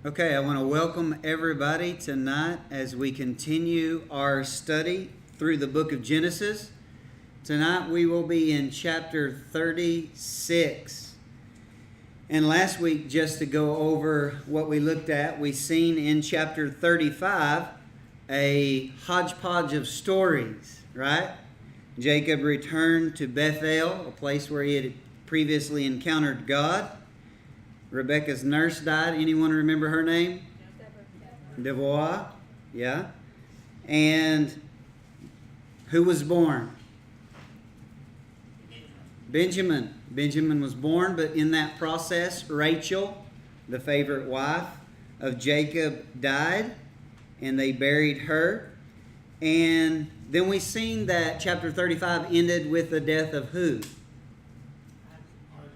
Okay, I want to welcome everybody tonight as we continue our study through the book of Genesis. Tonight we will be in chapter 36. And last week, just to go over what we looked at, we seen in chapter 35 a hodgepodge of stories, right? Jacob returned to Bethel, a place where he had previously encountered God. Rebecca's nurse died. Anyone remember her name? Deborah. Yeah. And who was born? Benjamin. Benjamin was born, but in that process, Rachel, the favorite wife of Jacob, died, and they buried her. And then we seen that chapter 35 ended with the death of who?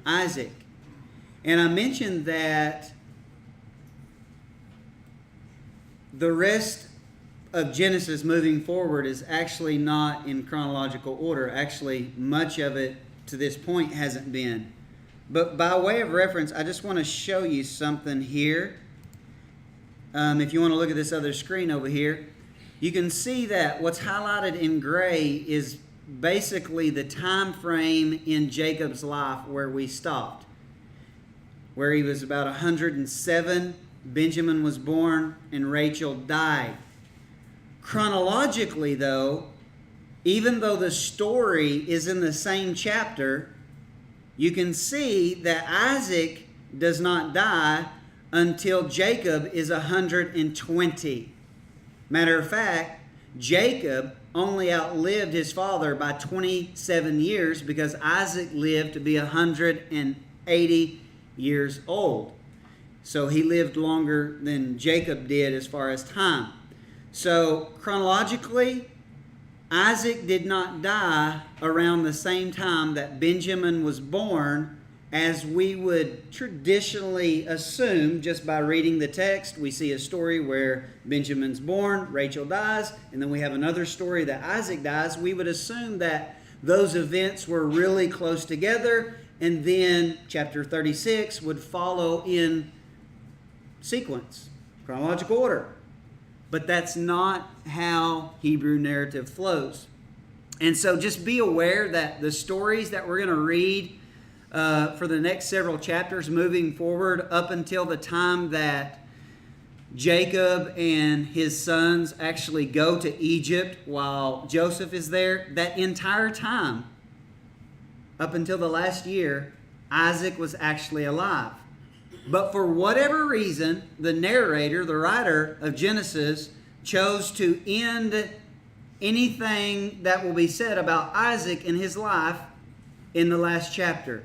Isaac. And I mentioned that the rest of Genesis moving forward is actually not in chronological order. Actually, much of it to this point hasn't been. But by way of reference, I just want to show you something here. If you want to look at this other screen over here, you can see that what's highlighted in gray is basically the time frame in Jacob's life where we stopped. Where he was about 107, Benjamin was born, and Rachel died. Chronologically, though, even though the story is in the same chapter, you can see that Isaac does not die until Jacob is 120. Matter of fact, Jacob only outlived his father by 27 years because Isaac lived to be 180 years old. So he lived longer than Jacob did as far as time. So chronologically, Isaac did not die around the same time that Benjamin was born, as we would traditionally assume just by reading the text. We see a story where Benjamin's born, Rachel dies, and then we have another story that Isaac dies. We would assume that those events were really close together, and then chapter 36 would follow in sequence, chronological order. But that's not how Hebrew narrative flows. And so just be aware that the stories that we're going to read for the next several chapters moving forward up until the time that Jacob and his sons actually go to Egypt while Joseph is there, that entire time, up until the last year, Isaac was actually alive. But for whatever reason, the narrator, the writer of Genesis, chose to end anything that will be said about Isaac in his life in the last chapter.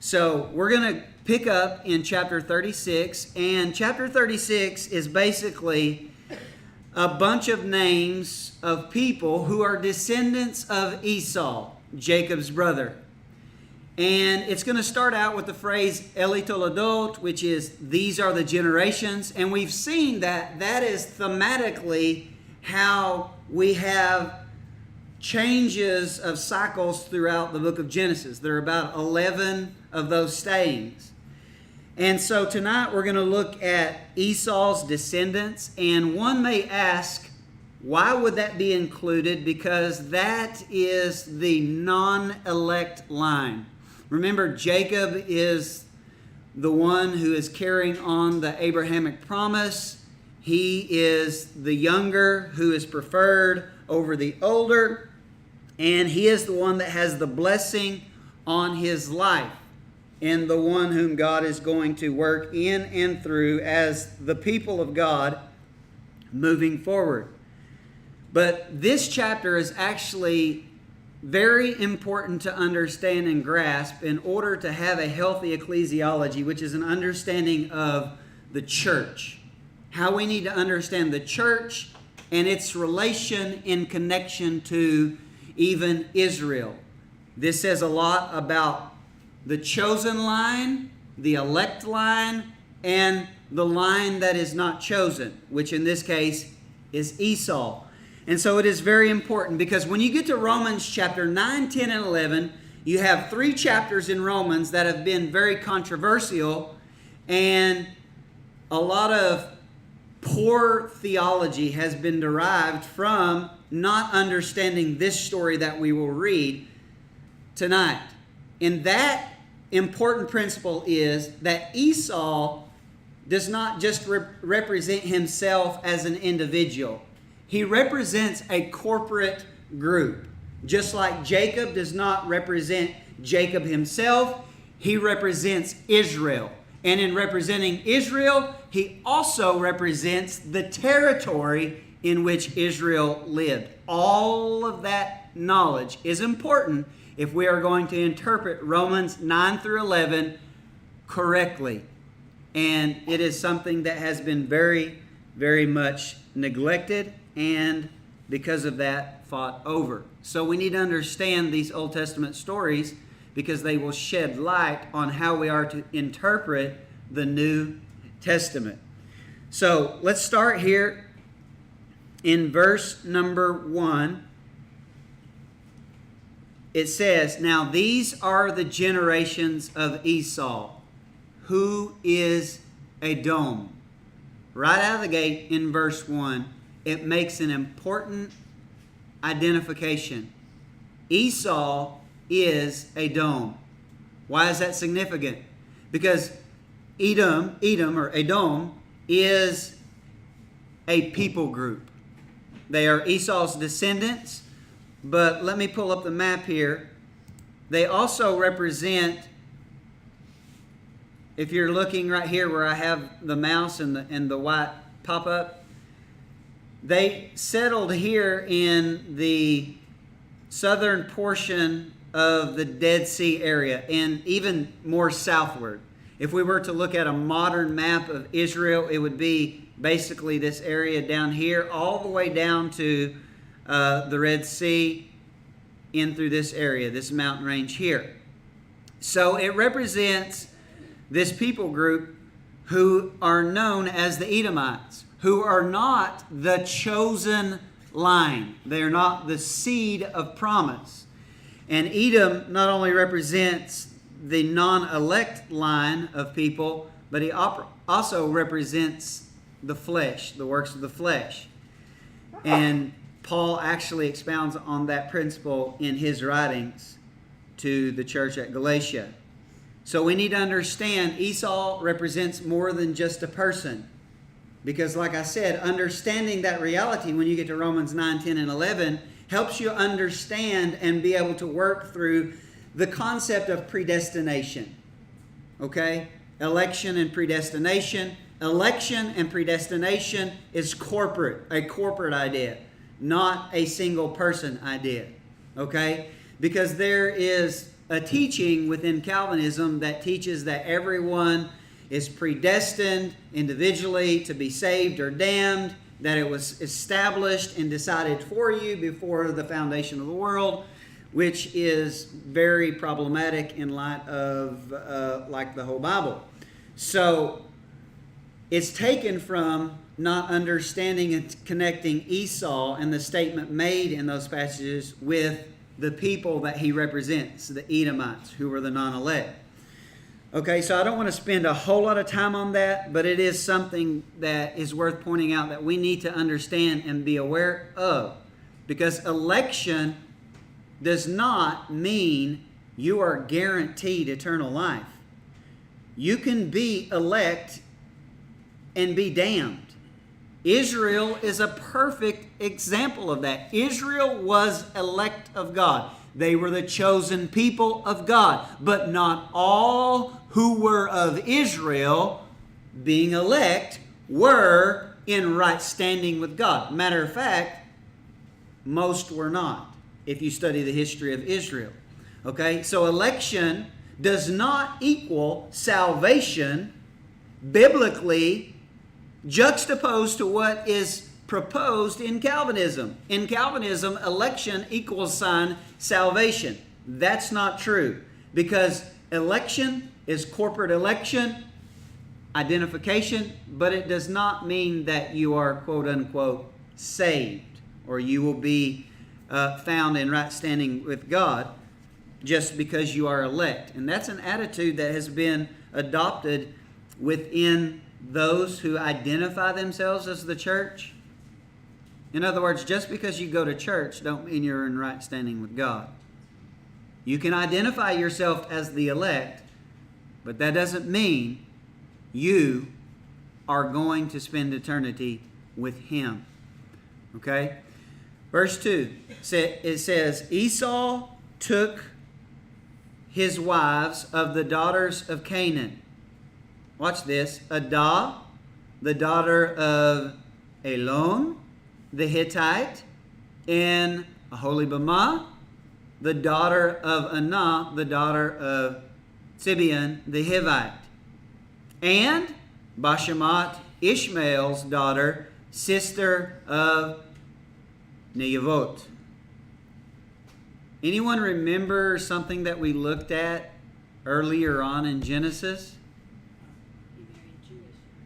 So we're going to pick up in chapter 36, and chapter 36 is basically a bunch of names of people who are descendants of Esau, Jacob's brother. And it's going to start out with the phrase Eli Toledot, which is these are the generations. And we've seen that that is thematically how we have changes of cycles throughout the book of Genesis. There are about 11 of those stayings. And so tonight we're going to look at Esau's descendants. And one may ask, why would that be included? Because that is the non-elect line. Remember, Jacob is the one who is carrying on the Abrahamic promise. He is the younger who is preferred over the older. And he is the one that has the blessing on his life, and the one whom God is going to work in and through as the people of God moving forward. But this chapter is actually very important to understand and grasp in order to have a healthy ecclesiology, which is an understanding of the church. How we need to understand the church and its relation in connection to even Israel. This says a lot about the chosen line, the elect line, and the line that is not chosen, which in this case is Esau. And so it is very important, because when you get to Romans chapter 9, 10, and 11, you have 3 chapters in Romans that have been very controversial, and a lot of poor theology has been derived from not understanding this story that we will read tonight. And that important principle is that Esau does not just represent himself as an individual. He represents a corporate group. Just like Jacob does not represent Jacob himself, he represents Israel. And in representing Israel, he also represents the territory in which Israel lived. All of that knowledge is important if we are going to interpret Romans 9 through 11 correctly. And it is something that has been very, very much neglected and because of that fought over. So we need to understand these Old Testament stories because they will shed light on how we are to interpret the New Testament. So let's start here in verse number 1. It says, "Now these are the generations of Esau, who is Edom." Right out of the gate in verse 1, it makes an important identification. Esau is Edom. Why is that significant? Because Edom is a people group. They are Esau's descendants, but let me pull up the map here. They also represent, if you're looking right here where I have the mouse and the white pop-up, they settled here in the southern portion of the Dead Sea area and even more southward. If we were to look at a modern map of Israel, it would be basically this area down here all the way down to the Red Sea in through this area, this mountain range here. So it represents this people group who are known as the Edomites, who are not the chosen line. They are not the seed of promise. And Edom not only represents the non-elect line of people, but he also represents the flesh, the works of the flesh. And Paul actually expounds on that principle in his writings to the church at Galatia. So we need to understand Esau represents more than just a person. Because like I said, understanding that reality when you get to Romans 9, 10, and 11 helps you understand and be able to work through the concept of predestination. Okay? Election and predestination. Election and predestination is corporate, a corporate idea, not a single person idea. Okay? Because there is a teaching within Calvinism that teaches that everyone is predestined individually to be saved or damned, that it was established and decided for you before the foundation of the world, which is very problematic in light of like the whole Bible. So it's taken from not understanding and connecting Esau and the statement made in those passages with the people that he represents, the Edomites, who were the non-elect. Okay, so I don't want to spend a whole lot of time on that, but it is something that is worth pointing out that we need to understand and be aware of. Because election does not mean you are guaranteed eternal life. You can be elect and be damned. Israel is a perfect example of that. Israel was elect of God. They were the chosen people of God. But not all who were of Israel, being elect, were in right standing with God. Matter of fact, most were not, if you study the history of Israel. Okay, so election does not equal salvation biblically juxtaposed to what is proposed in Calvinism. In Calvinism, election equals salvation. That's not true, because election is corporate election, identification, but it does not mean that you are quote unquote saved or you will be found in right standing with God just because you are elect. And that's an attitude that has been adopted within those who identify themselves as the church. In other words, just because you go to church don't mean you're in right standing with God. You can identify yourself as the elect, but that doesn't mean you are going to spend eternity with Him. Okay? Verse 2, it says, Esau took his wives of the daughters of Canaan. Watch this. Adah, the daughter of Elon, the Hittite, and Aholibamah, the daughter of Anah, the daughter of Zibeon, the Hivite, and Bashemat, Ishmael's daughter, sister of Neavot. Anyone remember something that we looked at earlier on in Genesis?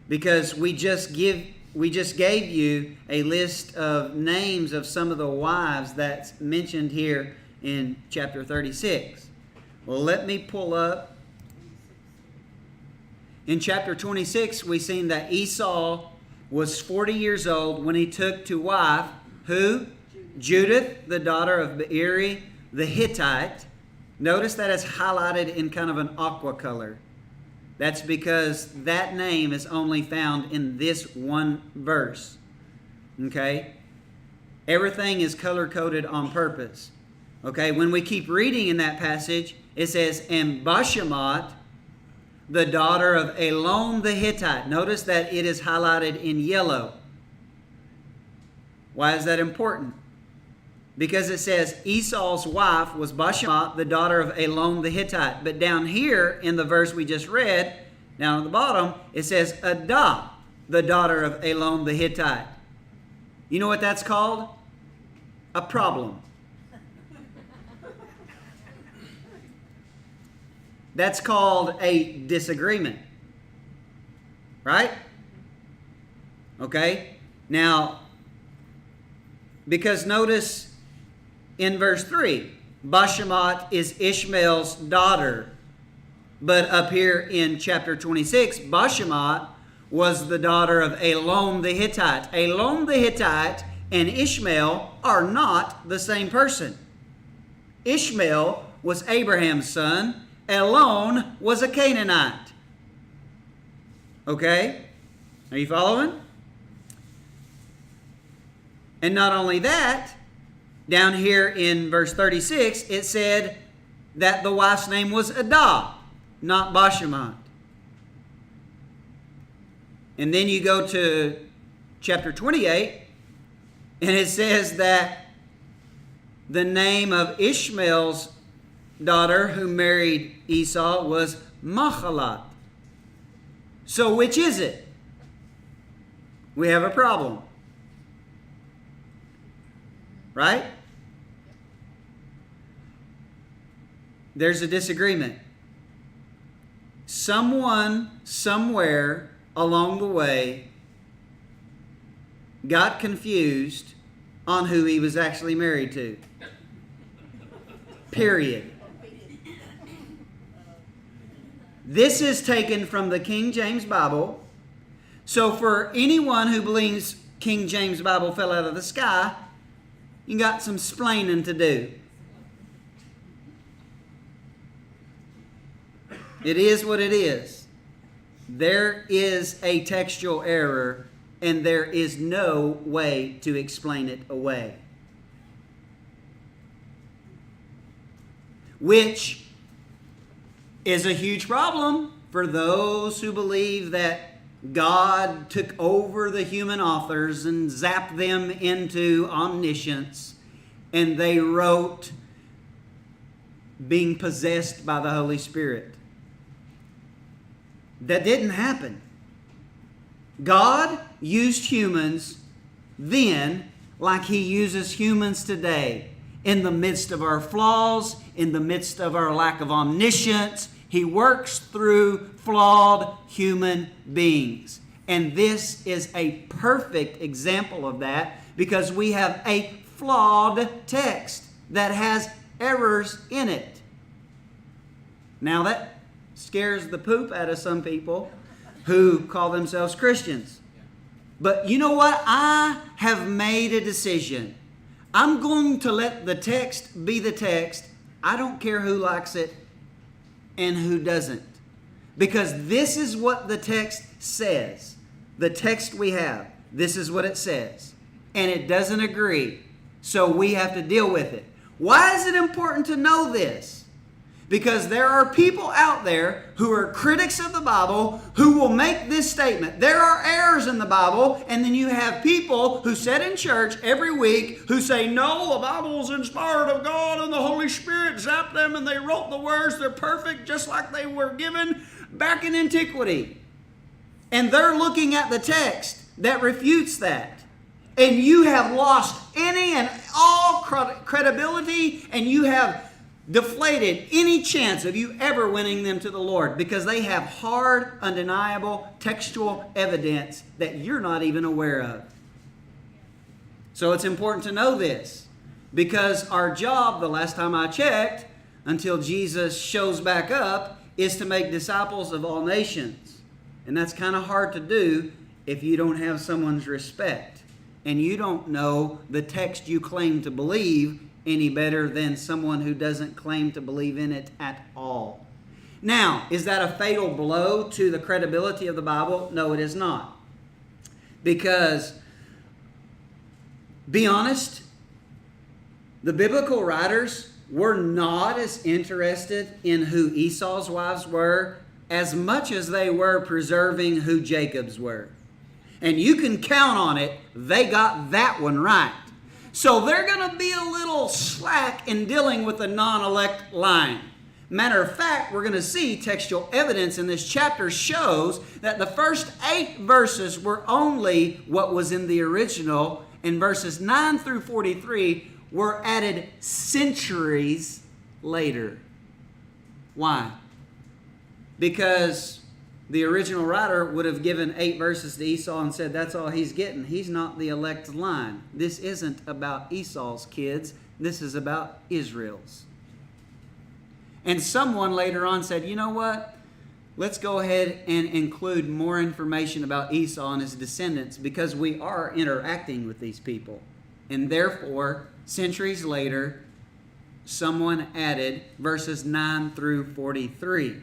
Because we just gave you a list of names of some of the wives that's mentioned here in chapter 36. Well, let me pull up. In chapter 26, we've seen that Esau was 40 years old when he took to wife, who? Judith, the daughter of Beeri, the Hittite. Notice that it's highlighted in kind of an aqua color. That's because that name is only found in this one verse. Okay? Everything is color-coded on purpose. Okay? When we keep reading in that passage, it says, and Bashemat, the daughter of Elon the Hittite. Notice that it is highlighted in yellow. Why is that important? Because it says Esau's wife was Bashemat, the daughter of Elon the Hittite. But down here in the verse we just read, down at the bottom, it says Adah, the daughter of Elon the Hittite. You know what that's called? A problem. That's called a disagreement. Right? Okay? Now, because notice in verse 3, Bashemat is Ishmael's daughter. But up here in chapter 26, Bashemat was the daughter of Elon the Hittite. Elon the Hittite and Ishmael are not the same person. Ishmael was Abraham's son. Elon was a Canaanite. Okay? Are you following? And not only that, down here in verse 36, it said that the wife's name was Adah, not Bashemat. And then you go to chapter 28, and it says that the name of Ishmael's daughter who married Esau was Mahalat. So which is it? We have a problem. Right? There's a disagreement. Someone, somewhere along the way, got confused on who he was actually married to. Period. This is taken from the King James Bible. So for anyone who believes King James Bible fell out of the sky, you got some splaining to do. It is what it is. There is a textual error, and there is no way to explain it away. Which is a huge problem for those who believe that God took over the human authors and zapped them into omniscience, and they wrote being possessed by the Holy Spirit. That didn't happen. God used humans then like He uses humans today. In the midst of our flaws, in the midst of our lack of omniscience, He works through flawed human beings. And this is a perfect example of that, because we have a flawed text that has errors in it. Now that scares the poop out of some people, who call themselves Christians. But you know what? I have made a decision. I'm going to let the text be the text. I don't care who likes it and who doesn't. Because this is what the text says. The text we have, this is what it says. And it doesn't agree. So we have to deal with it. Why is it important to know this? Because there are people out there who are critics of the Bible who will make this statement. There are errors in the Bible, and then you have people who sit in church every week who say, no, the Bible is inspired of God and the Holy Spirit zapped them and they wrote the words. They're perfect just like they were given back in antiquity. And they're looking at the text that refutes that. And you have lost any and all credibility, and you have deflated any chance of you ever winning them to the Lord, because they have hard, undeniable, textual evidence that you're not even aware of. So it's important to know this, because our job, the last time I checked, until Jesus shows back up, is to make disciples of all nations. And that's kind of hard to do if you don't have someone's respect and you don't know the text you claim to believe any better than someone who doesn't claim to believe in it at all. Now, is that a fatal blow to the credibility of the Bible? No, it is not. Because, be honest, the biblical writers were not as interested in who Esau's wives were as much as they were preserving who Jacob's were. And you can count on it, they got that one right. So they're going to be a little slack in dealing with the non-elect line. Matter of fact, we're going to see textual evidence in this chapter shows that the first 8 verses were only what was in the original, and verses 9 through 43 were added centuries later. Why? Because the original writer would have given 8 verses to Esau and said, that's all he's getting. He's not the elect line. This isn't about Esau's kids. This is about Israel's. And someone later on said, you know what? Let's go ahead and include more information about Esau and his descendants, because we are interacting with these people. And therefore, centuries later, someone added verses 9 through 43.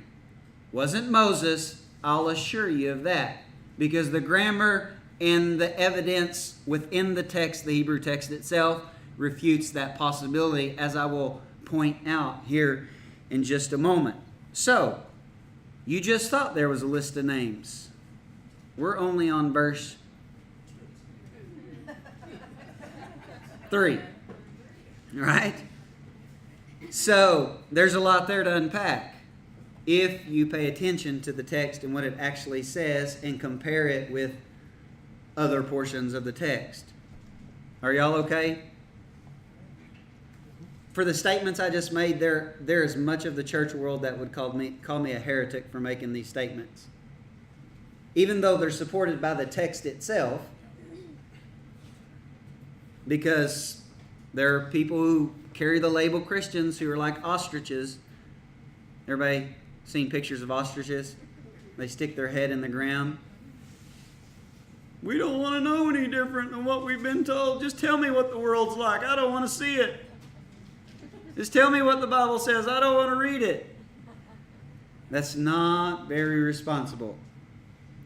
Wasn't Moses, I'll assure you of that, because the grammar and the evidence within the text, the Hebrew text itself, refutes that possibility, as I will point out here in just a moment. So, you just thought there was a list of names. We're only on verse 3. Right? So, there's a lot there to unpack if you pay attention to the text and what it actually says and compare it with other portions of the text. Are y'all okay? For the statements I just made, there is much of the church world that would call me a heretic for making these statements. Even though they're supported by the text itself, because there are people who carry the label Christians who are like ostriches. Everybody seen pictures of ostriches? They stick their head in the ground. We don't want to know any different than what we've been told. Just tell me what the world's like. I don't want to see it. Just tell me what the Bible says. I don't want to read it. That's not very responsible.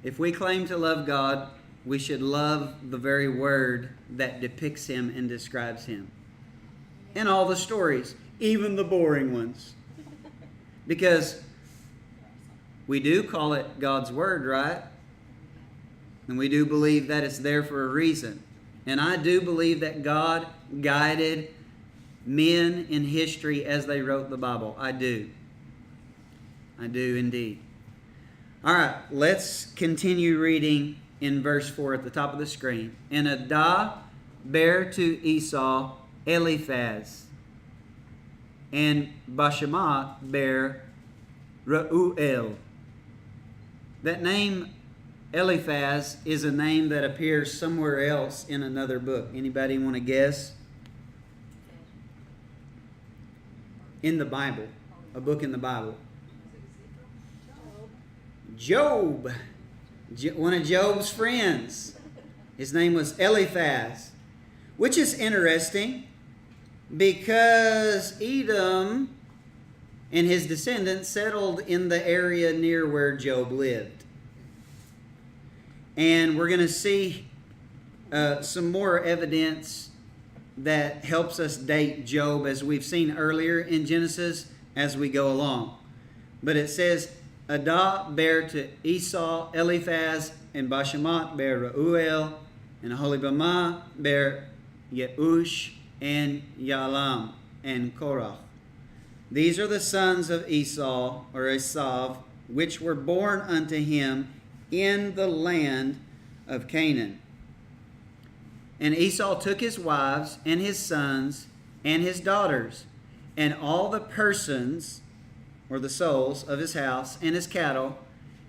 If we claim to love God, we should love the very word that depicts Him and describes Him. In all the stories, even the boring ones. Because we do call it God's Word, right? And we do believe that it's there for a reason. And I do believe that God guided men in history as they wrote the Bible. I do. I do indeed. All right, let's continue reading in verse 4 at the top of the screen. And Adah bare to Esau Eliphaz, and Bashemoth bare Reuel. That name Eliphaz is a name that appears somewhere else in another book. Anybody want to guess? In the Bible. A book in the Bible. Job. one of Job's friends. His name was Eliphaz, which is interesting because Edom and his descendants settled in the area near where Job lived. And we're going to see some more evidence that helps us date Job, as we've seen earlier in Genesis, as we go along. But it says, Adah bare to Esau Eliphaz, and Bashemat bare Reuel, and Aholibamah bare Yeush, and Yaalam, and Korah. These are the sons of Esau, or Esau, which were born unto him in the land of Canaan. And Esau took his wives, and his sons, and his daughters, and all the persons, or the souls, of his house, and his cattle,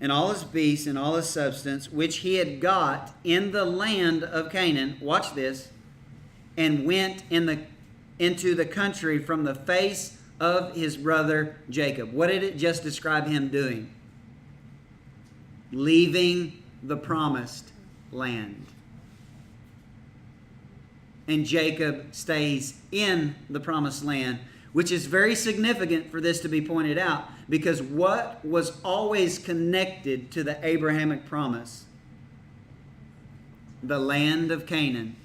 and all his beasts, and all his substance, which he had got in the land of Canaan. Watch this. And went into the country from the face of his brother Jacob. What did it just describe him doing? Leaving the promised land. And Jacob stays in the promised land, which is very significant for this to be pointed out, because what was always connected to the Abrahamic promise? The land of Canaan.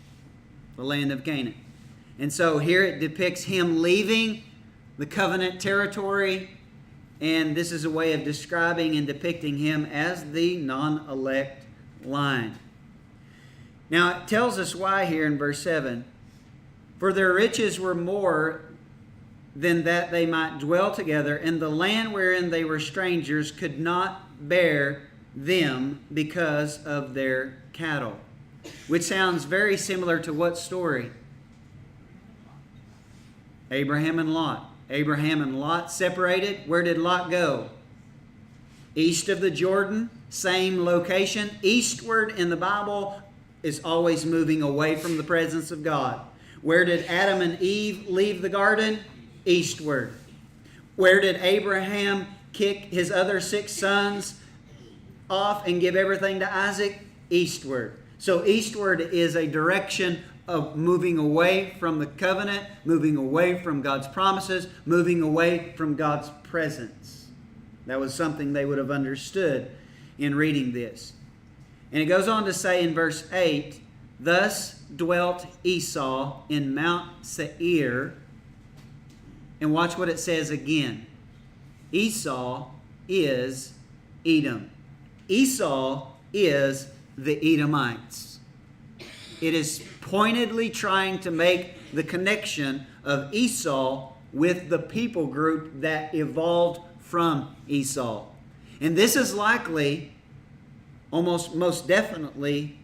The land of Canaan. And so here it depicts him leaving the covenant territory, and this is a way of describing and depicting him as the non-elect line. Now it tells us why here in verse 7. For their riches were more than that they might dwell together, and the land wherein they were strangers could not bear them because of their cattle. Which sounds very similar to what story? Abraham and Lot. Abraham and Lot separated. Where did Lot go? East of the Jordan, same location. Eastward in the Bible is always moving away from the presence of God. Where did Adam and Eve leave the garden? Eastward. Where did Abraham kick his other 6 sons off and give everything to Isaac? Eastward. So eastward is a direction of moving away from the covenant, moving away from God's promises, moving away from God's presence. That was something they would have understood in reading this. And it goes on to say in verse 8, thus dwelt Esau in Mount Seir. And watch what it says again. Esau is Edom. Esau is the Edomites. It is pointedly trying to make the connection of Esau with the people group that evolved from Esau. And this is likely, almost most definitely,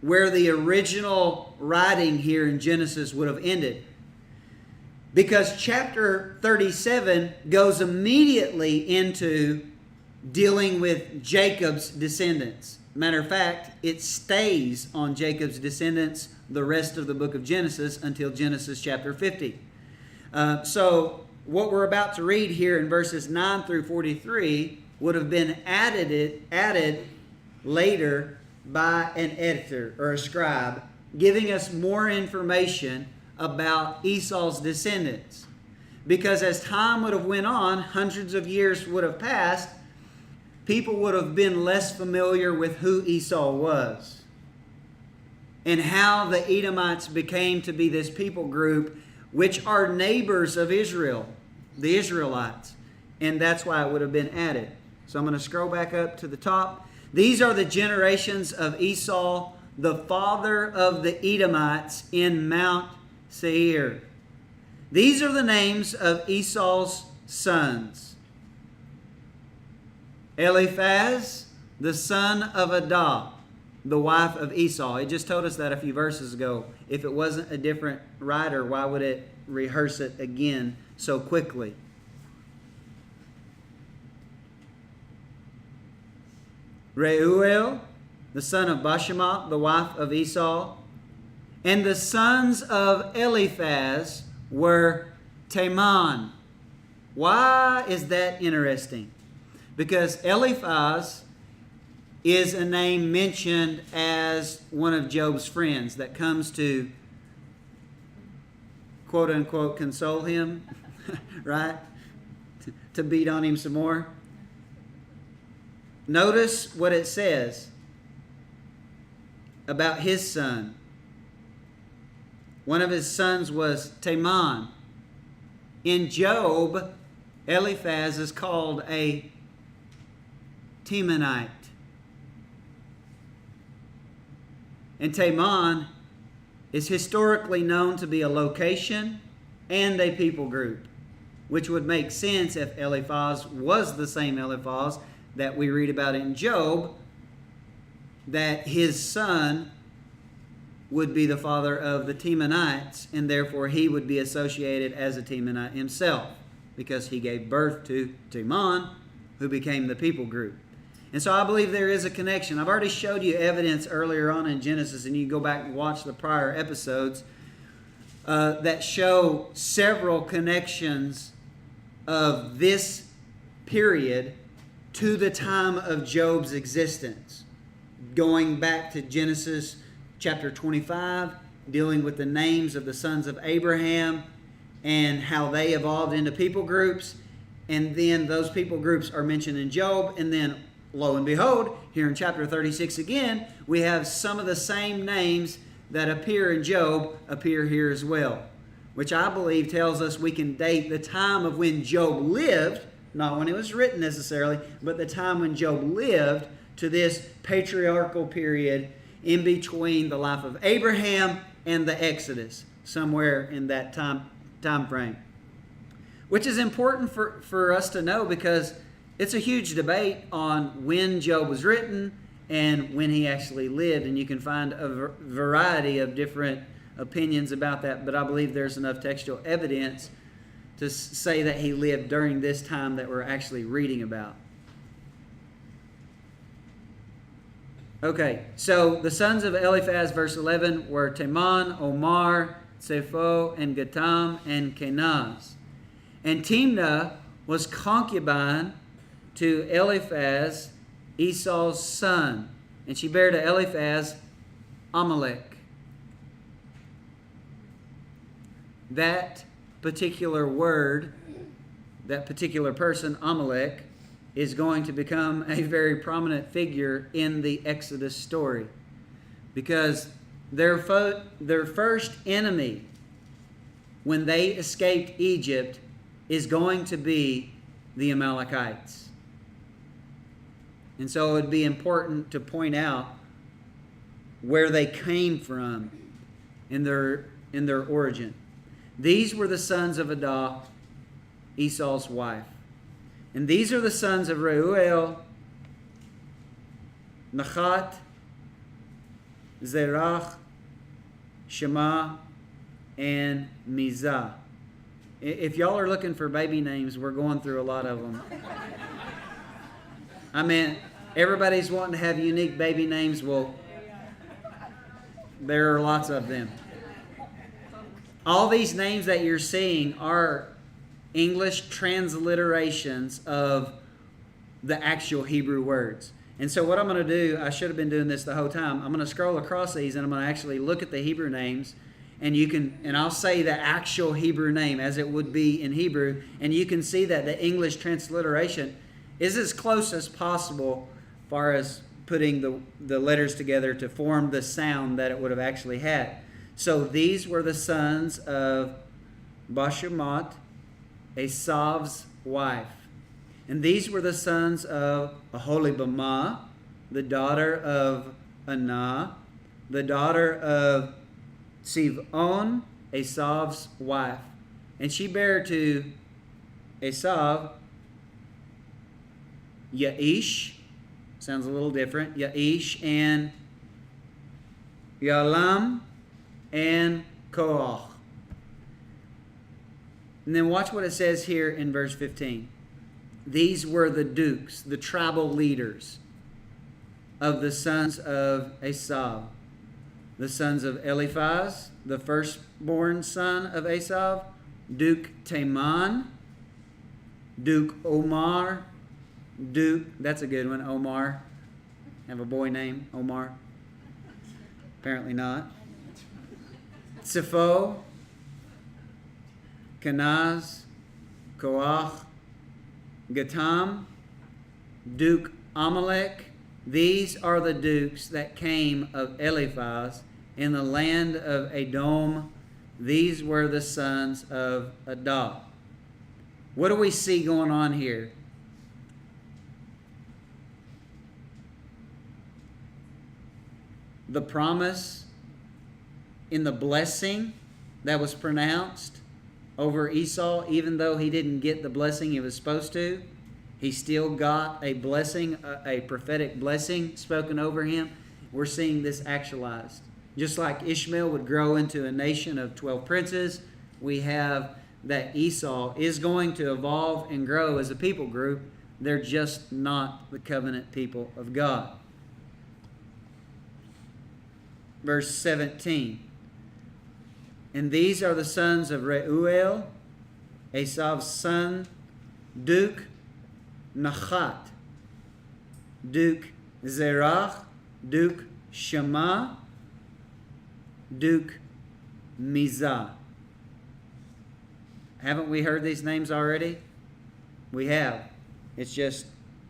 where the original writing here in Genesis would have ended. Because chapter 37 goes immediately into dealing with Jacob's descendants. Matter of fact, it stays on Jacob's descendants the rest of the book of Genesis until Genesis chapter 50. So what we're about to read here in verses 9 through 43 would have been added later by an editor or a scribe, giving us more information about Esau's descendants. Because as time would have went on, hundreds of years would have passed, people would have been less familiar with who Esau was and how the Edomites became to be this people group which are neighbors of Israel, the Israelites. And that's why it would have been added. So I'm going to scroll back up to the top. These are the generations of Esau, the father of the Edomites in Mount Seir. These are the names of Esau's sons. Eliphaz, the son of Adah, the wife of Esau. It just told us that a few verses ago. If it wasn't a different writer, why would it rehearse it again so quickly? Reuel, the son of Bashemat, the wife of Esau. And the sons of Eliphaz were Teman. Why is that interesting? Because Eliphaz is a name mentioned as one of Job's friends that comes to, quote unquote, console him, right? To beat on him some more. Notice what it says about his son. One of his sons was Teman. In Job, Eliphaz is called a Temanite. And Teman is historically known to be a location and a people group, which would make sense if Eliphaz was the same Eliphaz that we read about in Job, that his son would be the father of the Temanites, and therefore he would be associated as a Temanite himself, because he gave birth to Teman, who became the people group. And so I believe there is a connection. I've already showed you evidence earlier on in Genesis, and you can go back and watch the prior episodes that show several connections of this period to the time of Job's existence. Going back to Genesis chapter 25, dealing with the names of the sons of Abraham and how they evolved into people groups. And then those people groups are mentioned in Job. And then, lo and behold, here in chapter 36 again, we have some of the same names that appear in Job appear here as well, which I believe tells us we can date the time of when Job lived, not when it was written necessarily, but the time when Job lived, to this patriarchal period in between the life of Abraham and the Exodus, somewhere in that time frame. Which is important for us to know, because it's a huge debate on when Job was written and when he actually lived, and you can find a variety of different opinions about that, but I believe there's enough textual evidence to say that he lived during this time that we're actually reading about. Okay, so the sons of Eliphaz, verse 11, were Teman, Omar, Sepho, and Gatam, and Kenaz. And Timnah was concubine to Eliphaz, Esau's son, and she bare to Eliphaz Amalek. That particular word, that particular person, Amalek, is going to become a very prominent figure in the Exodus story, because their first enemy when they escaped Egypt is going to be the Amalekites. And so it would be important to point out where they came from in their origin. These were the sons of Adah, Esau's wife. And these are the sons of Reuel, Nachat, Zerach, Shema, and Mizah. If y'all are looking for baby names, we're going through a lot of them. I mean, everybody's wanting to have unique baby names. Well, there are lots of them. All these names that you're seeing are English transliterations of the actual Hebrew words. And so what I'm going to do, I should have been doing this the whole time. I'm going to scroll across these and I'm going to actually look at the Hebrew names, and I'll say the actual Hebrew name as it would be in Hebrew, and you can see that the English transliteration is as close as possible as far as putting the letters together to form the sound that it would have actually had. So these were the sons of Bashemat, Esau's wife. And these were the sons of Aholibamah, the daughter of Anah, the daughter of Sivon, Esau's wife. And she bare to Esau Yaish, sounds a little different, Yaish, and Yalam, and Koach. And then watch what it says here in verse 15. These were the dukes, the tribal leaders of the sons of Esau. The sons of Eliphaz, the firstborn son of Esau, Duke Teman, Duke Omar, Duke, that's a good one, Omar. have a boy named Omar? Apparently not. Tsipho, Kenaz, Koach, Gatam, Duke Amalek. These are the dukes that came of Eliphaz in the land of Edom. These were the sons of Edom. What do we see going on here? The promise in the blessing that was pronounced over Esau, even though he didn't get the blessing he was supposed to, he still got a blessing, a prophetic blessing spoken over him. We're seeing this actualized. Just like Ishmael would grow into a nation of 12 princes, we have that Esau is going to evolve and grow as a people group. They're just not the covenant people of God. Verse 17. And these are the sons of Reuel, Esau's son, Duke Nachat, Duke Zerach, Duke Shema, Duke Mizah. Haven't we heard these names already? We have. It's just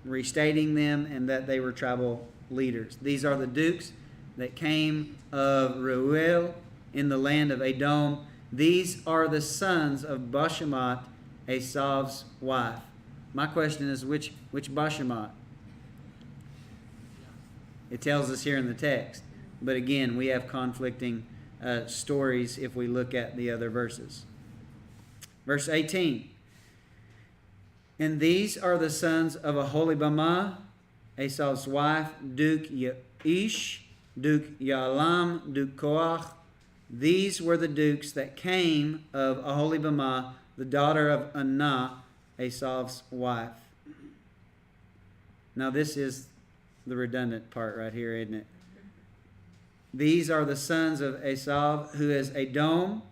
restating them and that they were tribal leaders. These are the dukes that came of Reuel in the land of Edom. These are the sons of Bashemat, Esau's wife. My question is, which Bashemat? It tells us here in the text. But again, we have conflicting stories if we look at the other verses. Verse 18. And these are the sons of Aholibamah, Esau's wife, Duke Yaish, Duke Yaalam, Duke Koach. These were the dukes that came of Aholibamah, the daughter of Anah, Esau's wife. Now this is the redundant part right here, isn't it? These are the sons of Esau, who is Edom.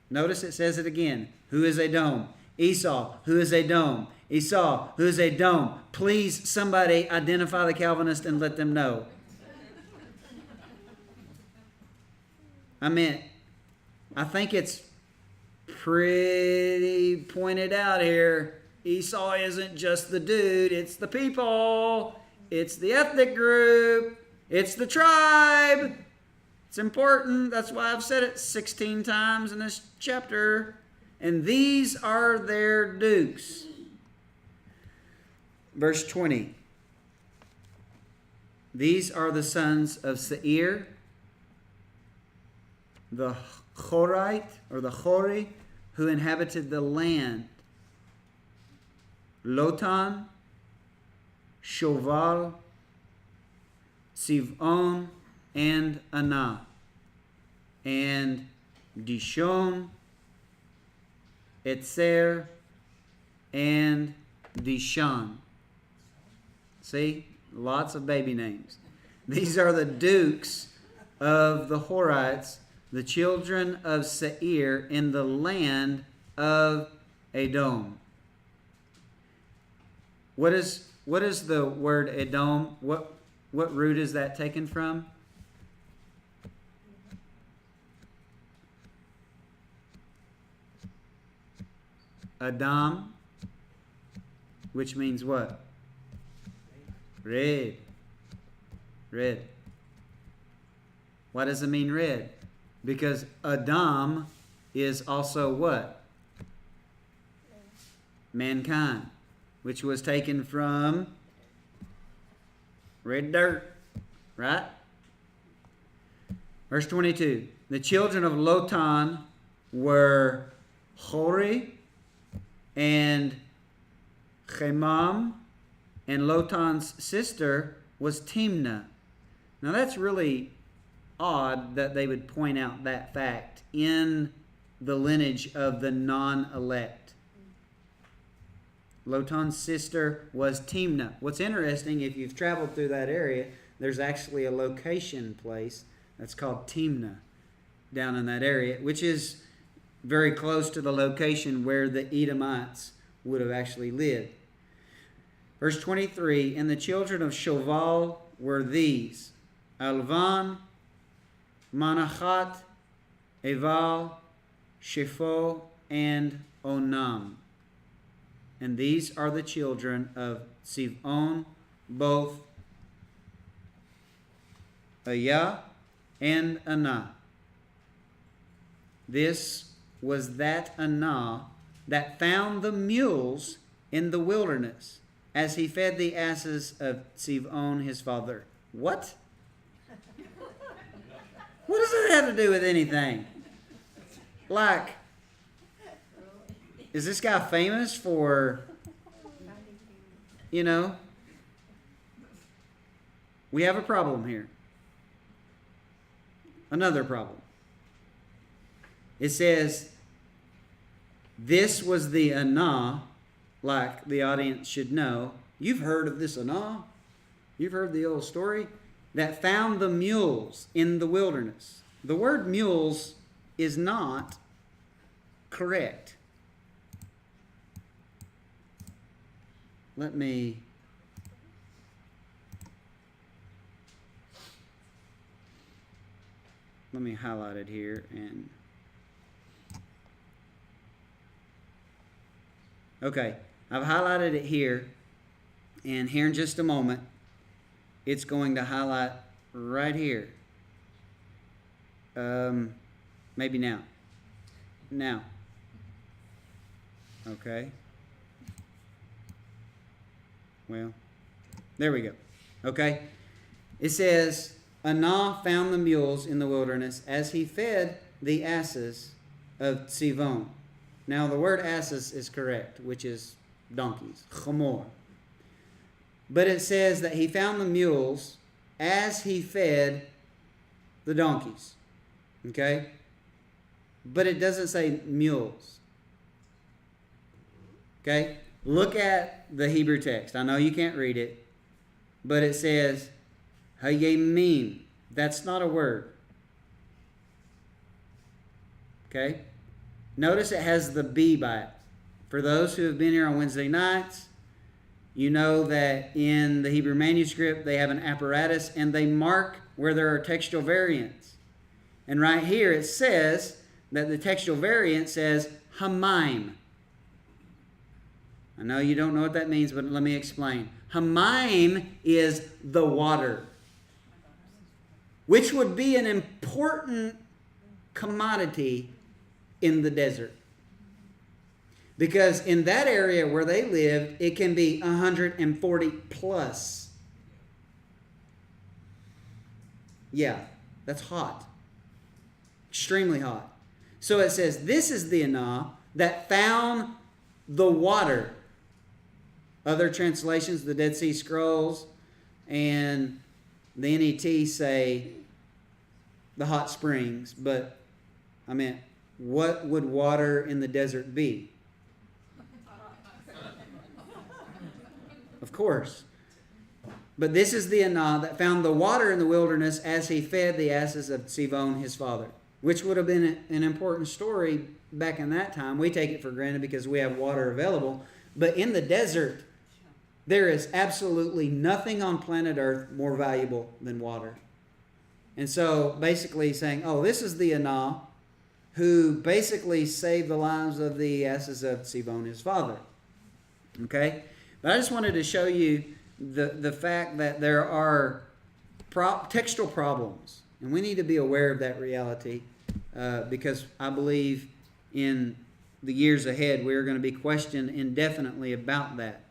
Notice it says it again. Who is Edom? Esau, who is Edom? Esau, who is Edom? Please, somebody identify the Calvinist and let them know. I think it's pretty pointed out here. Esau isn't just the dude, it's the people. It's the ethnic group. It's the tribe. It's important. That's why I've said it 16 times in this chapter. And these are their dukes. Verse 20. These are the sons of Seir, the Chorite, or the Chori, who inhabited the land. Lotan, Shoval, Sivon, and Anah, and Dishon, Etzer, and Dishan. See? Lots of baby names. These are the dukes of the Horites, the children of Seir in the land of Edom. What is the word Edom? What root is that taken from? Adam, which means what? Red. Red. Why does it mean red? Because Adam is also what? Mankind, which was taken from red dirt, right? Verse 22. The children of Lotan were Hori and Chemam, and Lotan's sister was Timnah. Now that's really odd that they would point out that fact in the lineage of the non-elect. Lotan's sister was Timnah. What's interesting, if you've traveled through that area, there's actually a location place that's called Timnah down in that area, which is very close to the location where the Edomites would have actually lived. Verse 23, and the children of Shoval were these: Alvan, Manachat, Eval, Shepho, and Onam. And these are the children of Zivon, both Ayah and Anah. This was that Anah that found the mules in the wilderness as he fed the asses of Zivon his father. What? What does that have to do with anything? Like, is this guy famous for, we have a problem here. Another problem. It says, this was the Anah, like the audience should know. You've heard of this Anah? You've heard the old story? That found the mules in the wilderness. The word mules is not correct. Let me highlight it here and okay, I've highlighted it here, and here in just a moment it's going to highlight right here. Maybe now. Okay. Well, there we go. Okay. It says, Anah found the mules in the wilderness as he fed the asses of Zivon. Now, the word asses is correct, which is donkeys, chamor. But it says that he found the mules as he fed the donkeys. Okay? But it doesn't say mules. Okay? Look at the Hebrew text. I know you can't read it, but it says hayemim. That's not a word. Okay? Notice it has the B by it. For those who have been here on Wednesday nights, you know that in the Hebrew manuscript they have an apparatus and they mark where there are textual variants. And right here it says that the textual variant says hamaim. I know you don't know what that means, but let me explain. Hamaim is the water, which would be an important commodity in the desert. Because in that area where they lived, it can be 140 plus. Yeah, that's hot. Extremely hot. So it says, this is the Anah that found the water. Other translations, the Dead Sea Scrolls and the NET say the hot springs. But I meant, what would water in the desert be? Of course. But this is the Anah that found the water in the wilderness as he fed the asses of Zivon his father, which would have been an important story back in that time. We take it for granted because we have water available. But in the desert, there is absolutely nothing on planet Earth more valuable than water. And so basically saying, oh, this is the Anah who basically saved the lives of the asses of Zivon his father. Okay? But I just wanted to show you the fact that there are textual problems. And we need to be aware of that reality because I believe in the years ahead we're going to be questioned indefinitely about that.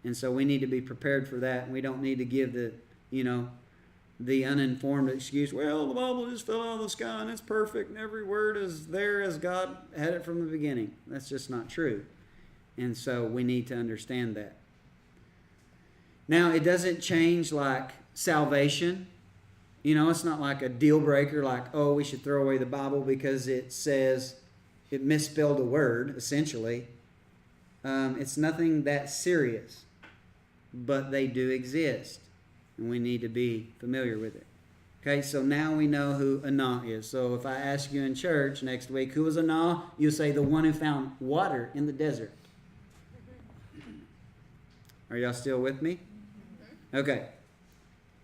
And so we need to be prepared for that. And we don't need to give the uninformed excuse, well, the Bible just fell out of the sky and it's perfect and every word is there as God had it from the beginning. That's just not true. And so we need to understand that. Now, it doesn't change like salvation. It's not like a deal breaker like, oh, we should throw away the Bible because it says it misspelled a word, essentially. It's nothing that serious, but they do exist, and we need to be familiar with it. Okay, so now we know who Anah is. So if I ask you in church next week, who is Anah? You'll say the one who found water in the desert. Are y'all still with me? Okay.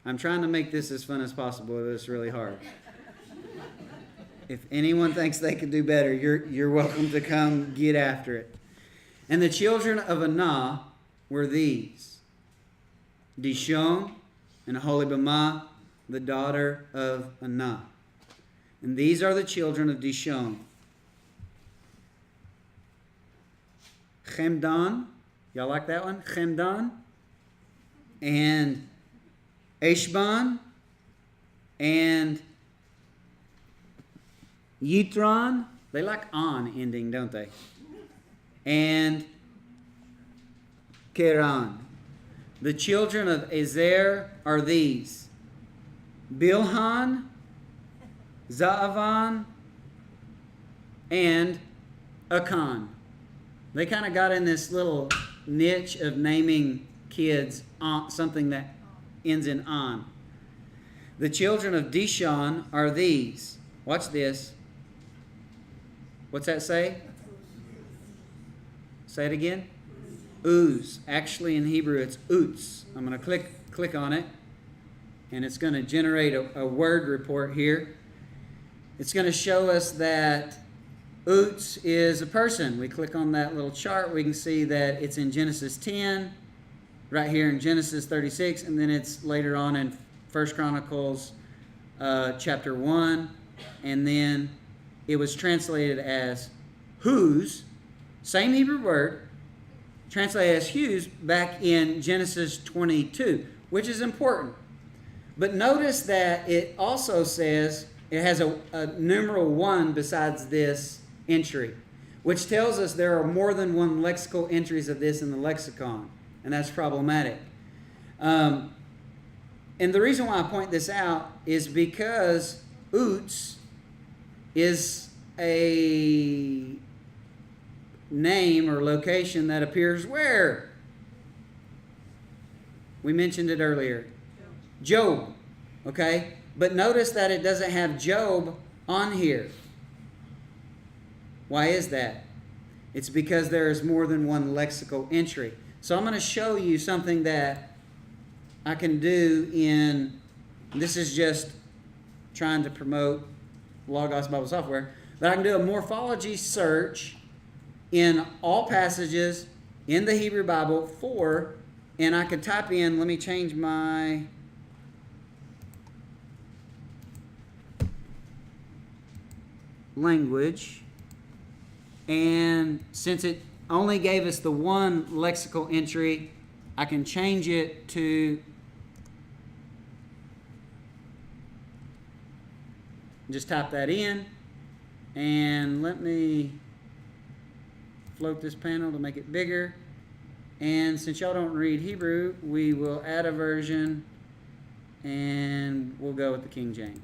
I'm trying to make this as fun as possible, but it's really hard. If anyone thinks they can do better, you're welcome to come get after it. And the children of Anah were these: Dishon and Aholibamah, the daughter of Anah. And these are the children of Dishon: Chemdan. Y'all like that one? Chemdan. And Eshban. And Yitron. They like on ending, don't they? And Keran. The children of Ezer are these: Bilhan, Zaavan, and Akan. They kind of got in this little niche of naming kids something that ends in on. The children of Dishon are these. Watch this. What's that say? Say it again. Uz. Actually, in Hebrew, it's Utz. I'm going to click on it, and it's going to generate a word report here. It's going to show us that Utz is a person. We click on that little chart. We can see that it's in Genesis 10, right here in Genesis 36, and then it's later on in 1 Chronicles chapter 1, and then it was translated as whose, same Hebrew word, translated as whose back in Genesis 22, which is important. But notice that it also says it has a numeral 1 besides this entry, which tells us there are more than one lexical entries of this in the lexicon, and that's problematic. And the reason why I point this out is because Utz is a name or location that appears where? We mentioned it earlier. Job. Okay? But notice that it doesn't have Job on here. Why is that? It's because there is more than one lexical entry. So I'm going to show you something that I can do in, this is just trying to promote Logos Bible software, but I can do a morphology search in all passages in the Hebrew Bible and I can type in, let me change my language, and since it only gave us the one lexical entry, I can change it to just type that in, and let me float this panel to make it bigger. And since y'all don't read Hebrew, we will add a version and we'll go with the King James.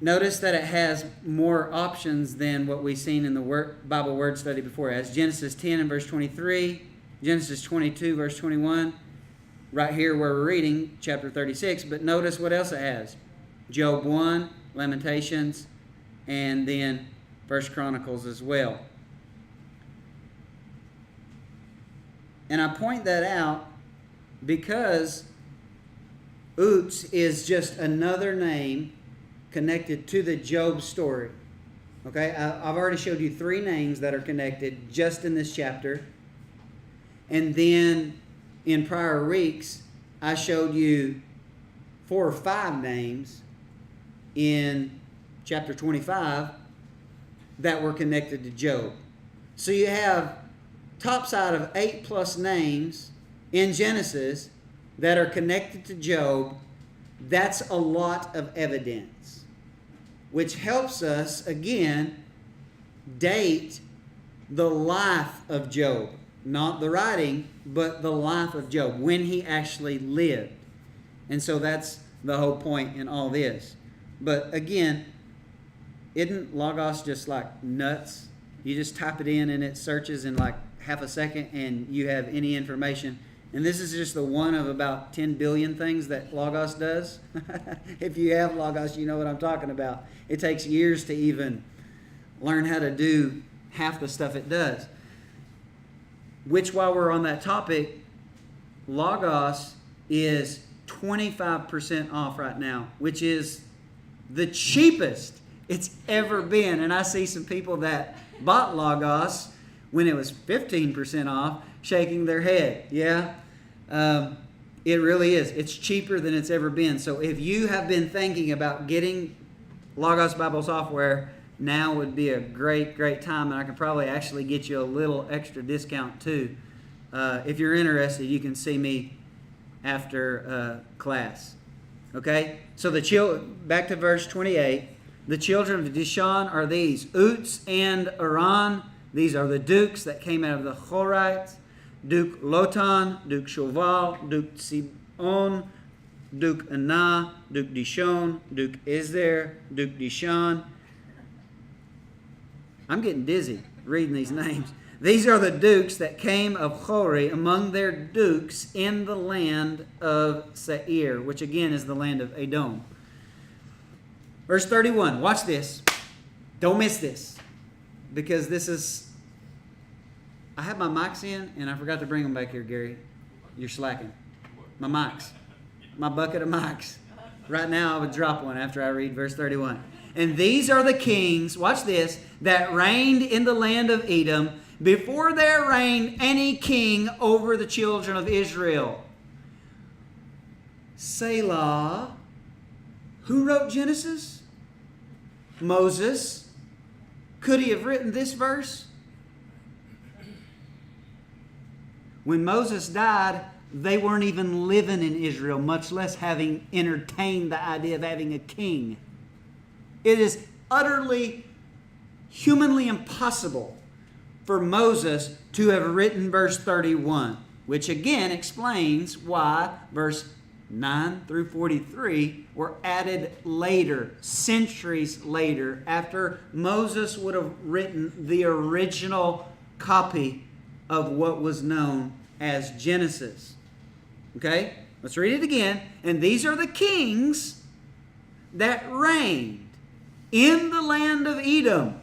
Notice that it has more options than what we've seen in the Bible word study before. It has Genesis 10 and verse 23, Genesis 22 verse 21, right here where we're reading, chapter 36. But notice what else it has. Job 1, Lamentations, and then 1 Chronicles as well. And I point that out because Utz is just another name connected to the Job story. Okay, I've already showed you 3 names that are connected just in this chapter. And then in prior weeks, I showed you 4 or 5 names in chapter 25 that were connected to Job. So you have topside of 8 plus names in Genesis that are connected to Job. That's a lot of evidence, which helps us, again, date the life of Job. Not the writing, but the life of Job, when he actually lived. And so that's the whole point in all this. But again, isn't Logos just like nuts? You just type it in and it searches in like half a second and you have any information. And this is just the one of about 10 billion things that Logos does. If you have Logos, you know what I'm talking about. It takes years to even learn how to do half the stuff it does. Which, while we're on that topic, Logos is 25% off right now, which is the cheapest it's ever been. And I see some people that bought Logos when it was 15% off shaking their head. Yeah, it really is. It's cheaper than it's ever been. So if you have been thinking about getting Logos Bible software, now would be a great time. And I could probably actually get you a little extra discount too. If you're interested, you can see me after class. Okay? So back to verse 28. The children of Dishon are these: Uts and Aran. These are the dukes that came out of the Horites. Duke Lotan, Duke Shoval, Duke Sibon, Duke Anah, Duke Dishon, Duke Ezer, Duke Dishon. I'm getting dizzy reading these names. These are the dukes that came of Hori among their dukes in the land of Seir, which again is the land of Edom. Verse 31, watch this. Don't miss this, because this is... I have my mics in, and I forgot to bring them back here, Gary. You're slacking. My mics. My bucket of mics. Right now I would drop one after I read verse 31. And these are the kings, watch this, that reigned in the land of Edom before there reigned any king over the children of Israel. Selah. Who wrote Genesis? Moses. Could he have written this verse? When Moses died, they weren't even living in Israel, much less having entertained the idea of having a king. It is utterly, humanly impossible for Moses to have written verse 31, which again explains why verse 9 through 43 were added later, centuries later, after Moses would have written the original copy of what was known as Genesis. Okay? Let's read it again. And these are the kings that reigned in the land of Edom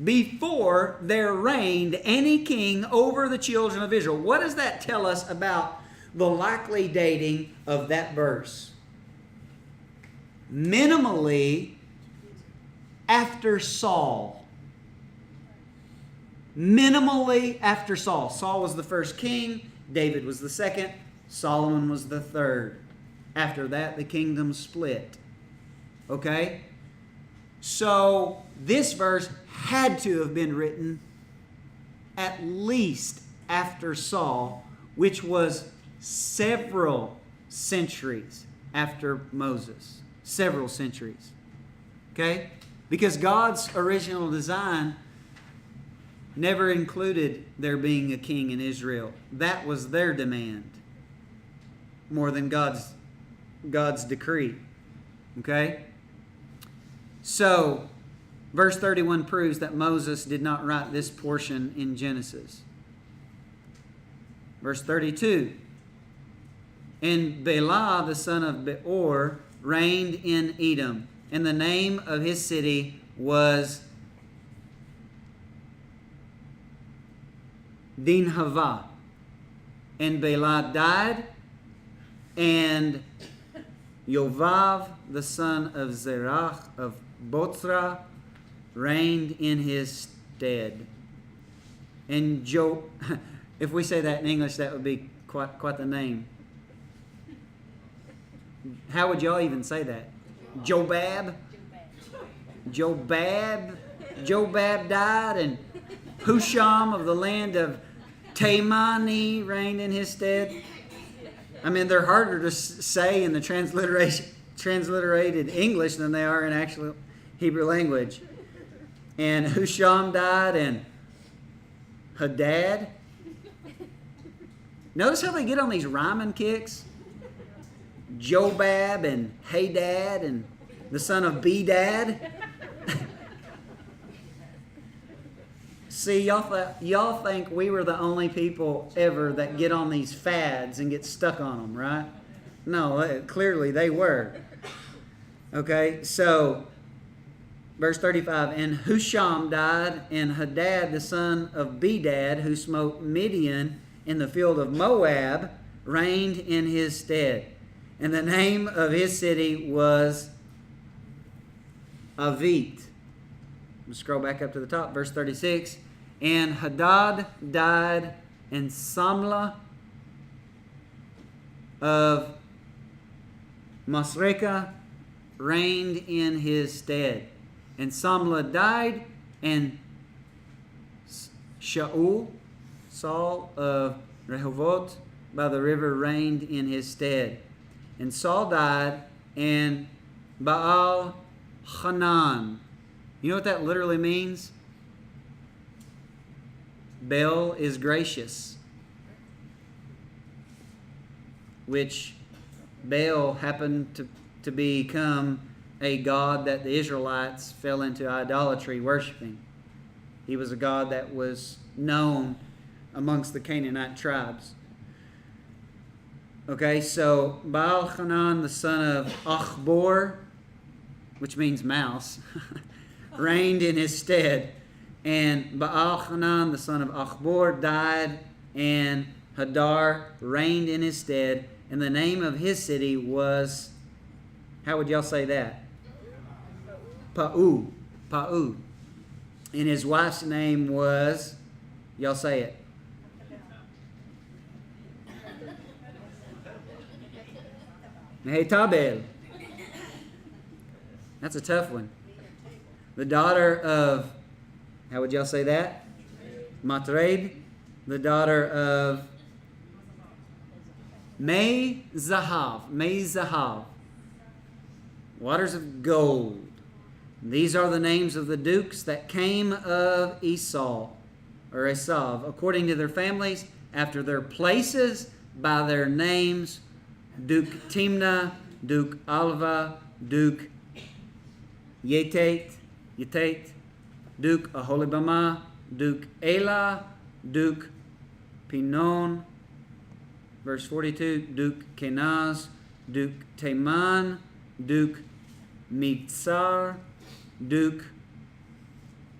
before there reigned any king over the children of Israel. What does that tell us about the likely dating of that verse? Minimally after Saul. Minimally after Saul. Saul was the first king. David was the second. Solomon was the third. After that, the kingdom split. Okay? So, this verse had to have been written at least after Saul, which was several centuries after Moses. Several centuries. Okay? Because God's original design never included there being a king in Israel. That was their demand more than God's decree. Okay? So, verse 31 proves that Moses did not write this portion in Genesis. Verse 32. And Bela, the son of Beor, reigned in Edom, and the name of his city was Dinhavah. And Bela died, and Yovav, the son of Zerach of Botzra, reigned in his stead. And if we say that in English, that would be quite the name. How would y'all even say that? Jobab? Jobab died, and Husham of the land of Taimani reigned in his stead. I mean, they're harder to say in the transliterated English than they are in actual Hebrew language. And Husham died, and Hadad. Notice how they get on these rhyming kicks? Jobab and Hadad and the son of Bedad. See, y'all think we were the only people ever that get on these fads and get stuck on them, right? No, clearly they were. Okay, so verse 35, and Husham died, and Hadad the son of Bedad, who smote Midian in the field of Moab, reigned in his stead. And the name of his city was Avit. We'll scroll back up to the top, verse 36. And Hadad died, and Samlah of Masrekah reigned in his stead. And Samlah died, and Saul of Rehovot by the river reigned in his stead. And Saul died, and Baal Hanan. You know what that literally means? Baal is gracious, which Baal happened to become a god that the Israelites fell into idolatry worshiping. He was a god that was known amongst the Canaanite tribes. Okay, so Baal Hanan, the son of Achbor, which means mouse, reigned in his stead. And Baal Hanan, the son of Achbor, died, and Hadar reigned in his stead. And the name of his city was, how would y'all say that? Pa'u. Pa'u. And his wife's name was, y'all say it. Mehetabel. That's a tough one. The daughter of, how would y'all say that? Matred. The daughter of Zahav. Zahav. Waters of gold. These are the names of the dukes that came of Esau, or Esau, according to their families, after their places, by their names: Duke Timnah, Duke Alva, Duke Yetate, Duke Aholibamah, Duke Elah, Duke Pinon, verse 42, Duke Kenaz, Duke Teman, Duke Mitzar, Duke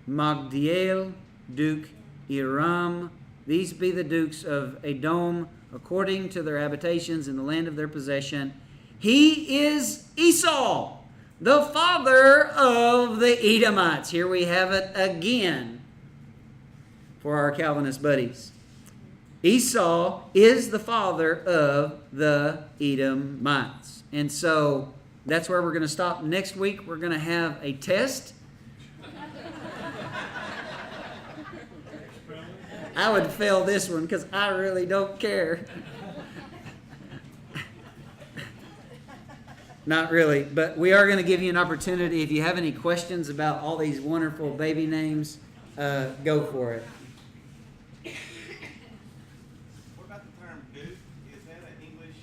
Magdiel, Duke Iram. These be the dukes of Edom, according to their habitations in the land of their possession. He is Esau, the father of the Edomites. Here we have it again for our Calvinist buddies. Esau is the father of the Edomites. And so that's where we're going to stop. Next week we're going to have a test. I would fail this one because I really don't care. Not really, but we are going to give you an opportunity. If you have any questions about all these wonderful baby names, go for it. What about the term Duke? Is that an English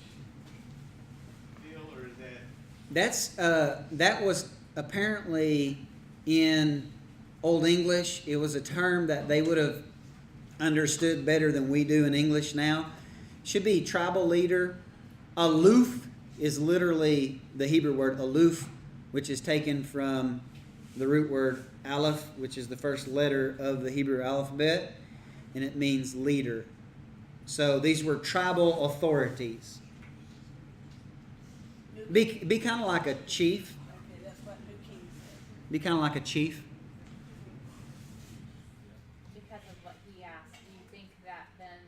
deal, or is that? That was apparently in Old English. It was a term that they would have understood better than we do in English now. Should be tribal leader. Aloof is literally the Hebrew word aloof, which is taken from the root word aleph, which is the first letter of the Hebrew alphabet, and it means leader. So these were tribal authorities. Be kind of like a chief. Okay, that's what New King said. Be kind of like a chief. Because of what he asked, do you think that then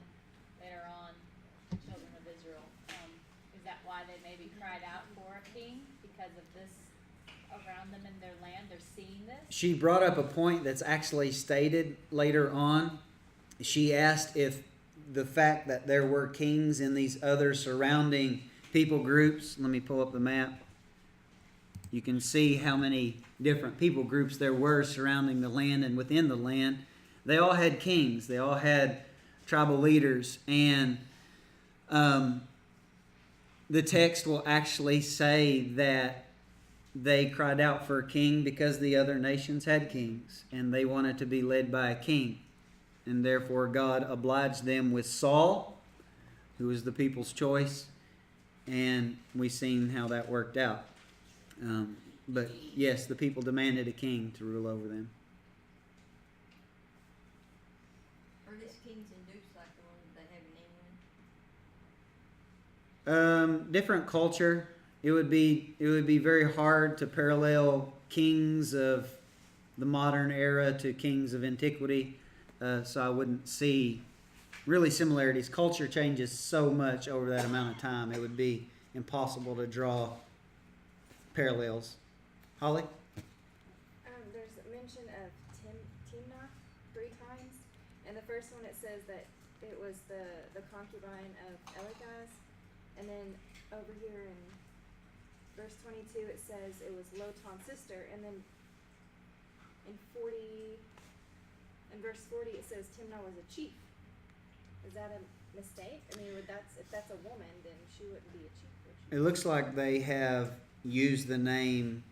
later on the children of Israel, is that why they maybe cried out for a king? Because of this around them in their land, they're seeing this? She brought up a point that's actually stated later on. She asked if the fact that there were kings in these other surrounding people groups. Let me pull up the map. You can see how many different people groups there were surrounding the land and within the land. They all had kings. They all had tribal leaders. And the text will actually say that they cried out for a king because the other nations had kings. And they wanted to be led by a king. And therefore God obliged them with Saul, who was the people's choice. And we've seen how that worked out. But yes, the people demanded a king to rule over them. Are these kings and dukes like the ones they have in England? Different culture. It would be very hard to parallel kings of the modern era to kings of antiquity. So I wouldn't see really similarities. Culture changes so much over that amount of time. It would be impossible to draw parallels. Holly? There's a mention of Timnah 3 times. And the first one it says that it was the concubine of Eliphaz. And then over here in verse 22 it says it was Lotan's sister. And then in verse 40 it says Timnah was a chief. Is that a mistake? I mean, if that's a woman, then she wouldn't be a chief, would she? It looks like they have used the name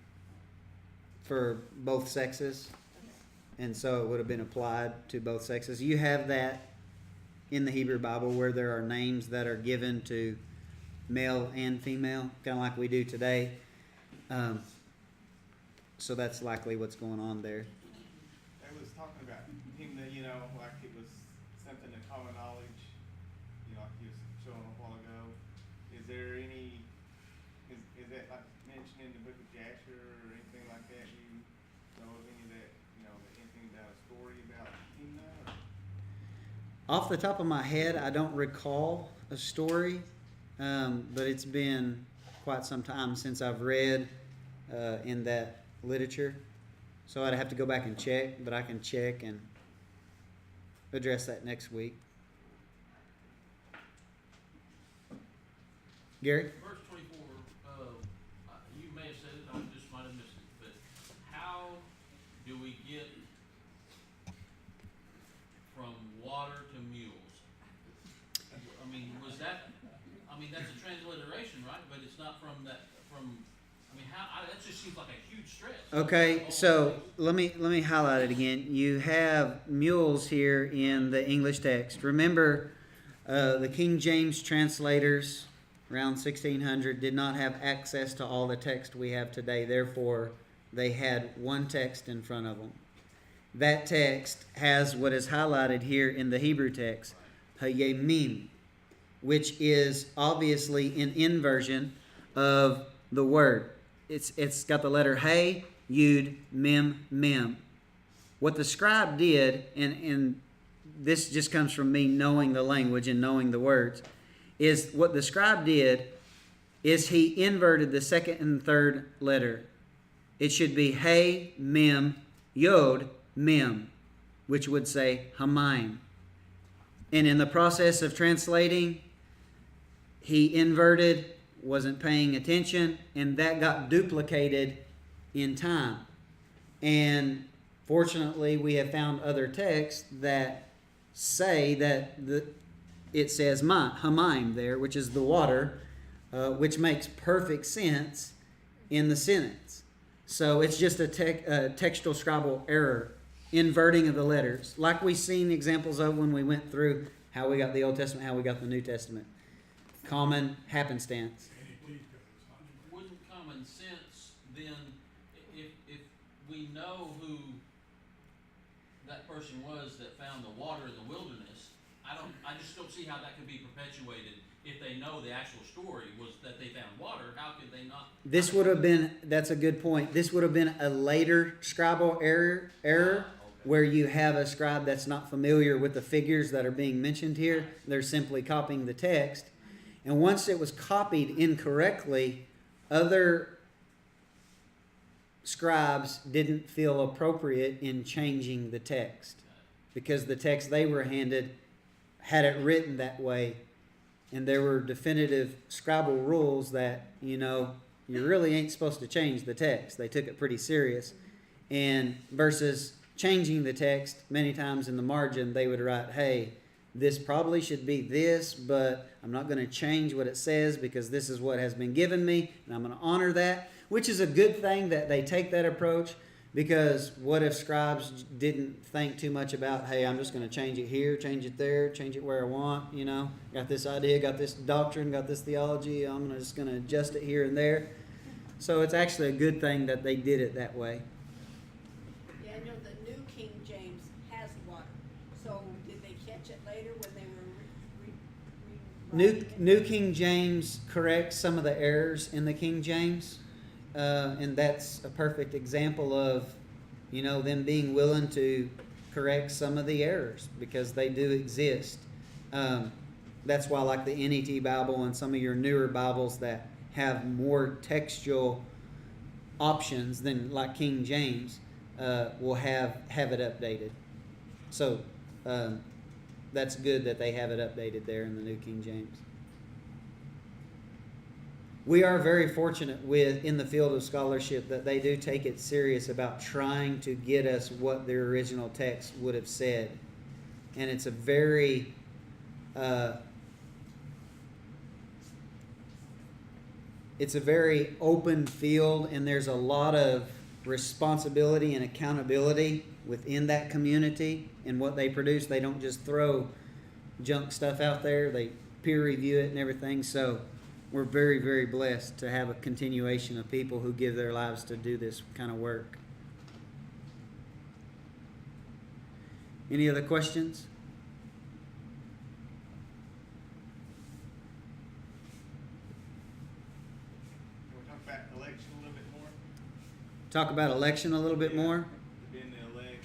for both sexes, and so it would have been applied to both sexes. You have that in the Hebrew Bible where there are names that are given to male and female, kind of like we do today. So that's likely what's going on there. I was talking about him that, like it was something of common knowledge, like he was showing a while ago. Is there any, is that like mentioned in the book of Jasher or anything like that? You know of any of that, anything about a story about him now? Off the top of my head, I don't recall a story, but it's been quite some time since I've read in that literature. So I'd have to go back and check, but I can check and address that next week. Gary? Verse 24, you may have said it, I just might have missed it, but how do we get from water to mules? I mean, that's a transliteration, right? But it's not that just seems like a huge stretch. Okay, so let me highlight it again. You have mules here in the English text. Remember, the King James translators around 1600 did not have access to all the text we have today. Therefore, they had one text in front of them. That text has what is highlighted here in the Hebrew text, hayemim, which is obviously an inversion of the word. It's got the letter Hey, Yud, Mem, Mem. What the scribe did, and this just comes from me knowing the language and knowing the words, is what the scribe did is he inverted the second and third letter. It should be Hey, Mem, Yod, Mem, which would say Hamayim. And in the process of translating, he inverted, wasn't paying attention, and that got duplicated in time. And fortunately, we have found other texts that say that it says Hamayim there, which is the water, which makes perfect sense in the sentence. So it's just a textual scribal error, inverting of the letters, like we've seen examples of when we went through how we got the Old Testament, how we got the New Testament. Common happenstance. Wouldn't common sense then, if we know who that person was that found the water in the wilderness, I just don't see how that could be perpetuated. If they know the actual story was that they found water, how could they not? This would have been, that's a good point. This would have been a later scribal error Okay. where you have a scribe that's not familiar with the figures that are being mentioned here. They're simply copying the text. And once it was copied incorrectly, other scribes didn't feel appropriate in changing the text because the text they were handed had it written that way. And there were definitive scribal rules that, you really ain't supposed to change the text. They took it pretty serious. And versus changing the text, many times in the margin, they would write, hey, this probably should be this, but I'm not going to change what it says because this is what has been given me, and I'm going to honor that, which is a good thing that they take that approach, because what if scribes didn't think too much about, hey, I'm just going to change it here, change it there, change it where I want, got this idea, got this doctrine, got this theology, I'm just going to adjust it here and there. So it's actually a good thing that they did it that way. Yeah, I know the New King James has water. So did they catch it later when they were New King James corrects some of the errors in the King James, and that's a perfect example of, them being willing to correct some of the errors because they do exist. That's why, like the NET Bible and some of your newer Bibles that have more textual options than like King James will have it updated. So that's good that they have it updated there in the New King James. We are very fortunate in the field of scholarship that they do take it serious about trying to get us what their original text would have said. And it's a very open field, and there's a lot of responsibility and accountability within that community and what they produce. They don't just throw junk stuff out there. They peer review it and everything. So we're very, very blessed to have a continuation of people who give their lives to do this kind of work. Any other questions? We'll talk about election a little bit more. Talk about election a little bit more. Being the elect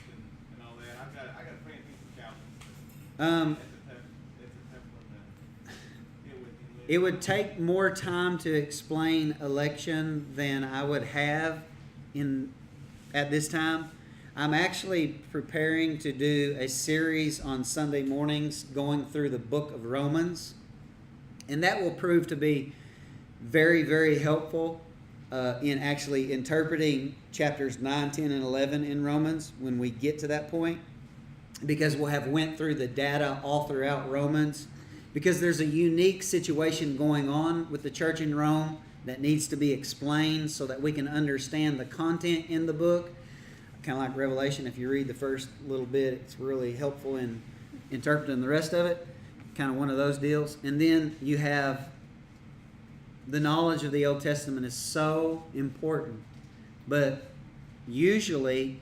and all that. I got a friend who's Calvin. It's a tough one to deal with. It would take more time to explain election than I would have at this time. I'm actually preparing to do a series on Sunday mornings going through the book of Romans. And that will prove to be very, very helpful in actually interpreting chapters 9, 10, and 11 in Romans when we get to that point. Because we'll have went through the data all throughout Romans. Because there's a unique situation going on with the church in Rome that needs to be explained so that we can understand the content in the book. Kind of like Revelation, if you read the first little bit, it's really helpful in interpreting the rest of it. Kind of one of those deals. And then you have the knowledge of the Old Testament is so important. But usually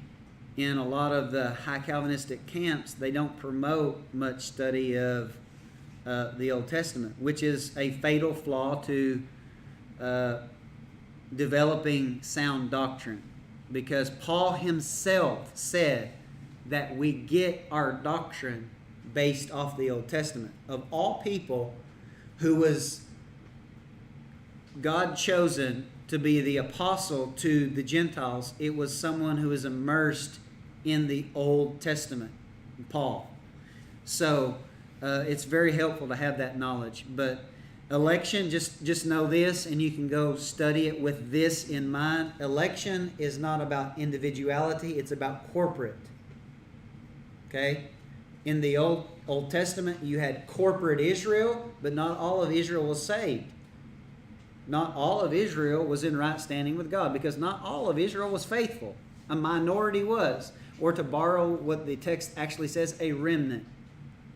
in a lot of the high Calvinistic camps, they don't promote much study of the Old Testament, which is a fatal flaw to developing sound doctrine. Because Paul himself said that we get our doctrine based off the Old Testament. Of all people who was God chosen to be the apostle to the Gentiles, it was someone who was immersed in the Old Testament, Paul. So it's very helpful to have that knowledge. But election, just know this, and you can go study it with this in mind. Election is not about individuality, it's about corporate. Okay? In the Old Testament, you had corporate Israel, but not all of Israel was saved. Not all of Israel was in right standing with God, because not all of Israel was faithful. A minority was. Or to borrow what the text actually says, a remnant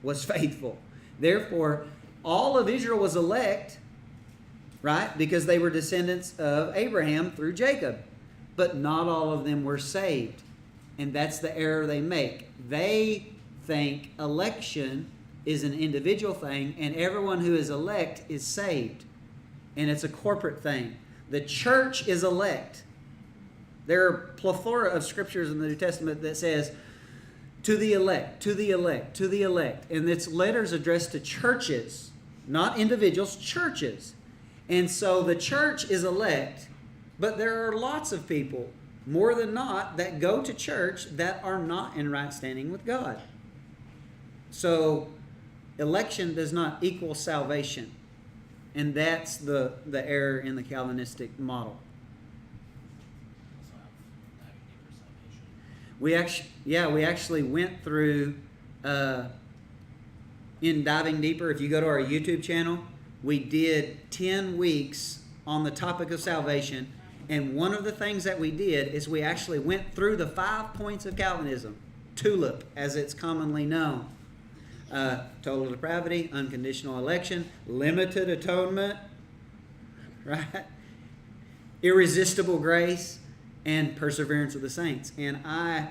was faithful. Therefore, all of Israel was elect, right? Because they were descendants of Abraham through Jacob. But not all of them were saved. And that's the error they make. They think election is an individual thing, and everyone who is elect is saved. And it's a corporate thing. The church is elect. There are plethora of scriptures in the New Testament that says, to the elect, to the elect, to the elect. And it's letters addressed to churches, not individuals, churches. And so the church is elect, but there are lots of people, more than not, that go to church that are not in right standing with God. So election does not equal salvation. And that's the error in the Calvinistic model. We actually went through, in Diving Deeper, if you go to our YouTube channel, we did 10 weeks on the topic of salvation. And one of the things that we did is we actually went through the 5 points of Calvinism, TULIP, as it's commonly known. Total depravity, unconditional election, limited atonement, right? Irresistible grace, and perseverance of the saints. And I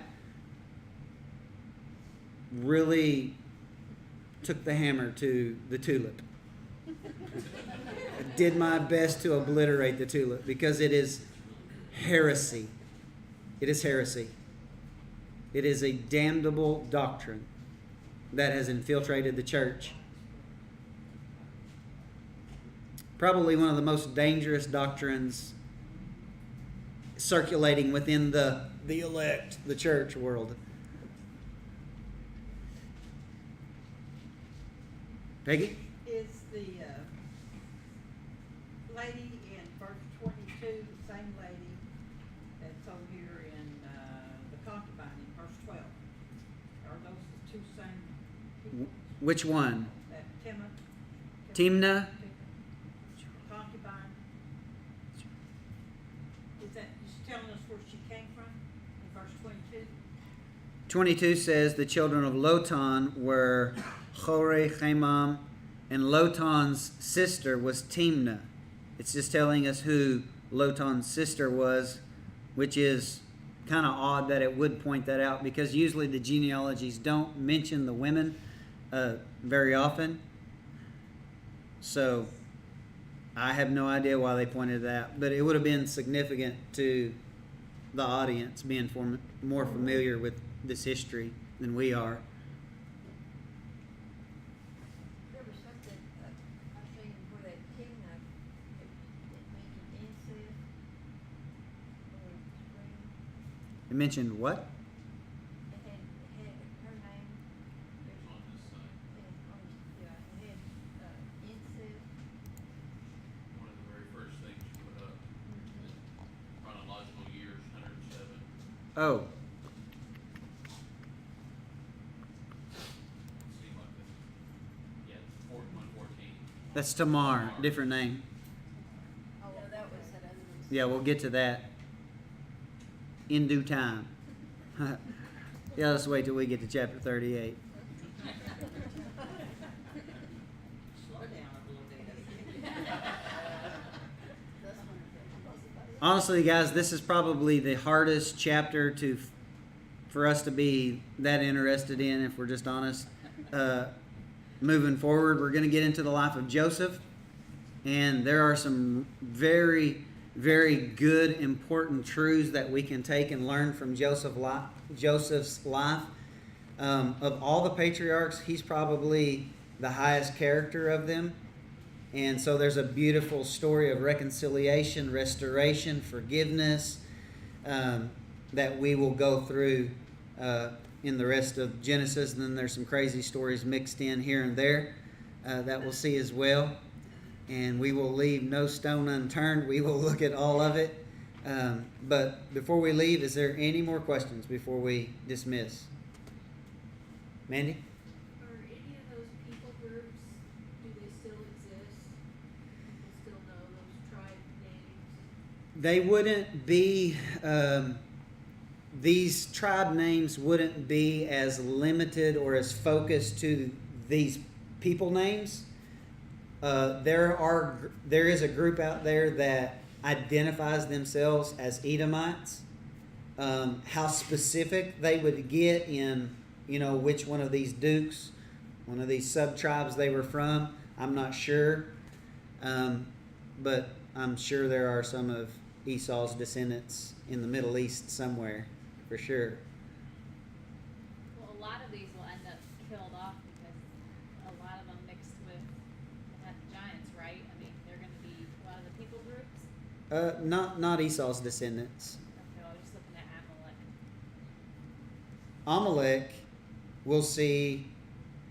really took the hammer to the TULIP. did my best to obliterate the tulip because it is heresy. It is heresy. It is a damnable doctrine that has infiltrated the church. Probably one of the most dangerous doctrines circulating within the elect, the church world. Peggy? Is the lady in verse 22 the same lady that's over here in the concubine in verse 12? Are those the two same people? Which one? That Timnah? concubine? Is that just telling us where she came from in verse 22? 22 says the children of Lotan were Chore, Chemam, and Lotan's sister was Timnah. It's just telling us who Lotan's sister was, which is kind of odd that it would point that out because usually the genealogies don't mention the women very often. So I have no idea why they pointed that out, but it would have been significant to the audience being more familiar with this history than we are. There was something, I think, where that Timnah, it mentioned incest on the screen. It mentioned what? It had her name. On this side, Yeah, it had incest. one of the very first things you put up, the chronological years, 107. Oh, Seemed like that. Yeah, 114. that's Tamar, different name. Oh, that was that other one. Yeah, we'll get to that in due time. Yeah, let's wait till we get to chapter 38. Slow down a little bit. That's one. Honestly, guys, this is probably the hardest chapter for us to be that interested in, if we're just honest. Moving forward, we're going to get into the life of Joseph, and there are some very, very good, important truths that we can take and learn from Joseph's life. Of all the patriarchs, he's probably the highest character of them. And so there's a beautiful story of reconciliation, restoration, forgiveness that we will go through in the rest of Genesis. And then there's some crazy stories mixed in here and there that we'll see as well. And we will leave no stone unturned. We will look at all of it. But before we leave, is there any more questions before we dismiss? Mandy? Are any of those people groups, do they still exist? People still know those tribe names? They wouldn't be, these tribe names wouldn't be as limited or as focused to these people names. There is a group out there that identifies themselves as Edomites. How specific they would get in, which one of these dukes, one of these sub-tribes they were from, I'm not sure. But I'm sure there are some of Esau's descendants in the Middle East somewhere, for sure. Well, a lot of these will end up killed off because a lot of them mixed with the giants, right? I mean, they're going to be a lot of the people groups. Not Esau's descendants. Okay, I was just looking at Amalek. Amalek, we'll see,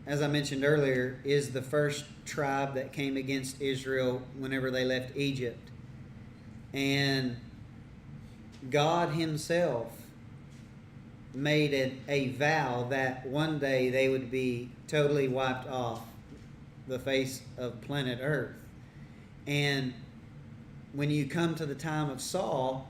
as I mentioned earlier, is the first tribe that came against Israel whenever they left Egypt. And God himself made a vow that one day they would be totally wiped off the face of planet Earth. And when you come to the time of Saul,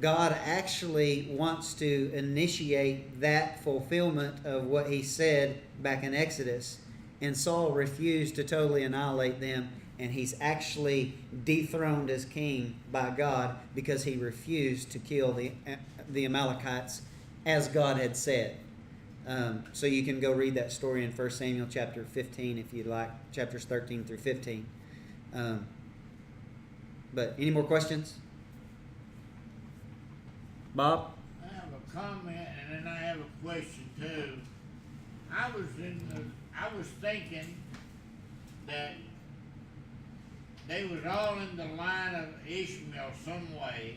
God actually wants to initiate that fulfillment of what he said back in Exodus. And Saul refused to totally annihilate them, and he's actually dethroned as king by God because he refused to kill the Amalekites as God had said. So you can go read that story in 1 Samuel chapter 15 if you'd like, chapters 13 through 15. But any more questions? Bob? I have a comment and then I have a question too. I was thinking that they was all in the line of Ishmael some way,